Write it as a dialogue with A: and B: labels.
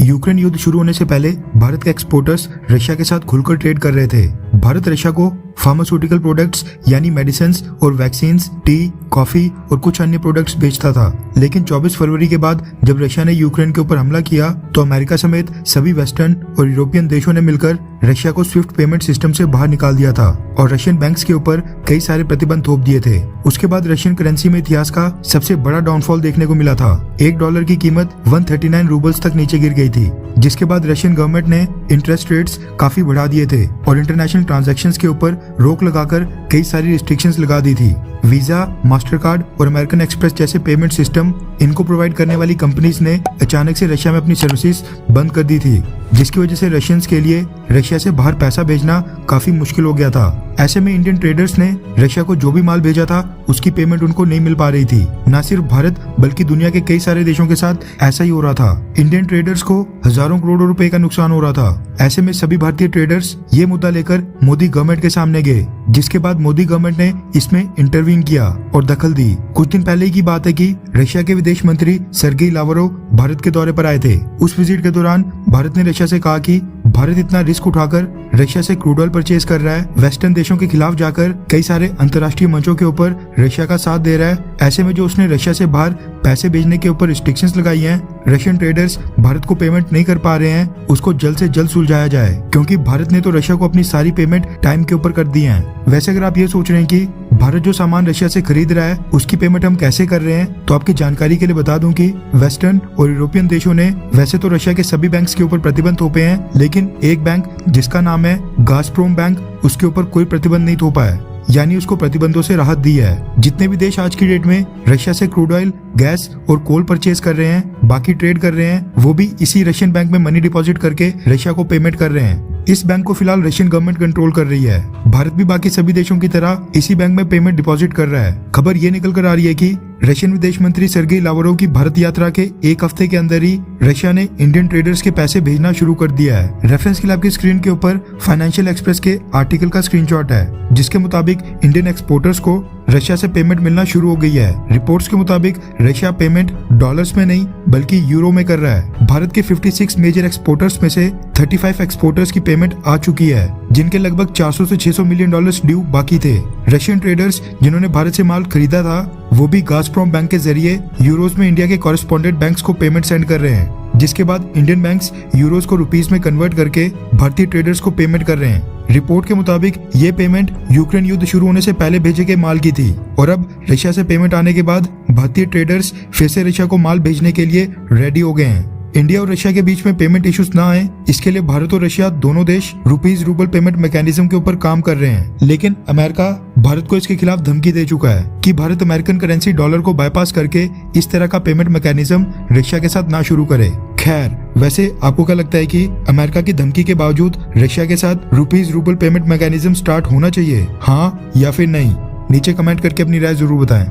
A: Ukraine युद्ध शुरू होने से पहले भारत के एक्सपोर्टर्स रशिया के साथ खुलकर ट्रेड कर रहे थे। भारत रशिया को फार्मास्यूटिकल प्रोडक्ट्स यानी मेडिसिन और वैक्सीन्स, टी, कॉफी और कुछ अन्य प्रोडक्ट्स बेचता था। लेकिन 24 फरवरी के बाद जब रशिया ने यूक्रेन के ऊपर हमला किया तो अमेरिका समेत सभी वेस्टर्न और यूरोपियन देशों ने मिलकर रशिया को स्विफ्ट पेमेंट सिस्टम से बाहर निकाल दिया था और रशियन बैंक्स के ऊपर कई सारे प्रतिबंध थोप दिए थे। उसके बाद रशियन करेंसी में इतिहास का सबसे बड़ा डाउनफॉल देखने को मिला था। $1 की कीमत 139 रूबल्स तक नीचे गिर गई थी, जिसके बाद रशियन गवर्नमेंट ने इंटरेस्ट रेट्स काफी बढ़ा दिए थे और इंटरनेशनल ट्रांजैक्शंस के ऊपर रोक लगाकर कई सारी रिस्ट्रिक्शंस लगा दी थी। वीजा, मास्टर कार्ड और अमेरिकन एक्सप्रेस जैसे पेमेंट सिस्टम इनको प्रोवाइड करने वाली कंपनीज ने अचानक से रशिया में अपनी सर्विसेज बंद कर दी थी, जिसकी वजह से रशियंस के लिए रशिया से बाहर पैसा भेजना काफी मुश्किल हो गया था। ऐसे में इंडियन ट्रेडर्स ने रशिया को जो भी माल भेजा था उसकी पेमेंट उनको नहीं मिल पा रही थी। न सिर्फ भारत बल्कि दुनिया के कई सारे देशों के साथ ऐसा ही हो रहा था। इंडियन ट्रेडर्स को हजारों करोड़ों रुपए का नुकसान हो रहा था। ऐसे में सभी भारतीय ट्रेडर्स ये मुद्दा लेकर मोदी गवर्नमेंट के सामने गए, जिसके बाद मोदी गवर्नमेंट ने इसमें इंटरवीन किया और दखल दी। कुछ दिन पहले की बात है कि रशिया के विदेश मंत्री सर्गेई लावरोव भारत के दौरे पर आए थे। उस विजिट के दौरान भारत ने रशिया से कहा कि भारत इतना रिस्क उठाकर रशिया से क्रूड ऑयल परचेज कर रहा है, वेस्टर्न देशों के खिलाफ जाकर कई सारे अंतर्राष्ट्रीय मंचों के ऊपर रशिया का साथ दे रहा है। ऐसे में जो उसने रशिया से बाहर पैसे भेजने के ऊपर रिस्ट्रिक्शंस लगाई हैं, रशियन ट्रेडर्स भारत को पेमेंट नहीं कर पा रहे हैं, उसको जल्द से जल्द सुलझाया जाए, क्योंकि भारत ने तो रशिया को अपनी सारी पेमेंट टाइम के ऊपर कर दी है। वैसे अगर आप ये सोच रहे हैं कि भारत जो सामान रशिया से खरीद रहा है उसकी पेमेंट हम कैसे कर रहे हैं, तो आपकी जानकारी के लिए बता दूं कि वेस्टर्न और यूरोपियन देशों ने वैसे तो रशिया के सभी बैंक्स के ऊपर प्रतिबंध थोपे हैं, लेकिन एक बैंक जिसका नाम है गाज़प्रोम बैंक, उसके ऊपर कोई प्रतिबंध नहीं थोपा है, यानी उसको प्रतिबंधों से राहत दी है। जितने भी देश आज की डेट में रशिया से क्रूड ऑयल, गैस और कोल परचेज कर रहे हैं, बाकी ट्रेड कर रहे हैं, वो भी इसी रशियन बैंक में मनी डिपॉजिट करके रशिया को पेमेंट कर रहे हैं। इस बैंक को फिलहाल रशियन गवर्नमेंट कंट्रोल कर रही है। भारत भी बाकी सभी देशों की तरह इसी बैंक में पेमेंट डिपॉजिट कर रहा है। खबर ये निकल कर आ रही है कि रशियन विदेश मंत्री सर्गेई लावरोव की भारत यात्रा के एक हफ्ते के अंदर ही रशिया ने इंडियन ट्रेडर्स के पैसे भेजना शुरू कर दिया है। रेफरेंस के लिए आपकी स्क्रीन के ऊपर फाइनेंशियल एक्सप्रेस के आर्टिकल का स्क्रीनशॉट है, जिसके मुताबिक इंडियन एक्सपोर्टर्स को रशिया से पेमेंट मिलना शुरू हो गई है। रिपोर्ट्स के मुताबिक रशिया पेमेंट डॉलर्स में नहीं बल्कि यूरो में कर रहा है। भारत के 56 मेजर एक्सपोर्टर्स में से 35 एक्सपोर्टर्स की पेमेंट आ चुकी है, जिनके लगभग 400 से 600 मिलियन डॉलर्स ड्यू बाकी थे। रशियन ट्रेडर्स जिन्होंने भारत से माल खरीदा था वो भी गाज़प्रोम बैंक के जरिए यूरोज में इंडिया के कॉरेस्पॉन्डेंट बैंक्स को पेमेंट सेंड कर रहे हैं, जिसके बाद इंडियन बैंक्स यूरोज को रुपीस में कन्वर्ट करके भारतीय ट्रेडर्स को पेमेंट कर रहे हैं। रिपोर्ट के मुताबिक ये पेमेंट यूक्रेन युद्ध शुरू होने से पहले भेजे गए माल की थी और अब रशिया से पेमेंट आने के बाद भारतीय ट्रेडर्स फिर से रशिया को माल भेजने के लिए रेडी हो गए हैं। इंडिया और रशिया के बीच में पेमेंट इश्यूज ना आए, इसके लिए भारत और रशिया दोनों देश रुपीस रूबल पेमेंट मैकेनिज्म के ऊपर काम कर रहे हैं। लेकिन अमेरिका भारत को इसके खिलाफ धमकी दे चुका है कि भारत अमेरिकन करेंसी डॉलर को बाईपास करके इस तरह का पेमेंट मैकेनिज्म रशिया के साथ ना शुरू करे। खैर, वैसे आपको क्या लगता है कि अमेरिका की धमकी के बावजूद रशिया के साथ rupees rouble payment mechanism start होना चाहिए, हाँ या फिर नहीं? नीचे कमेंट करके अपनी राय जरूर बताएं।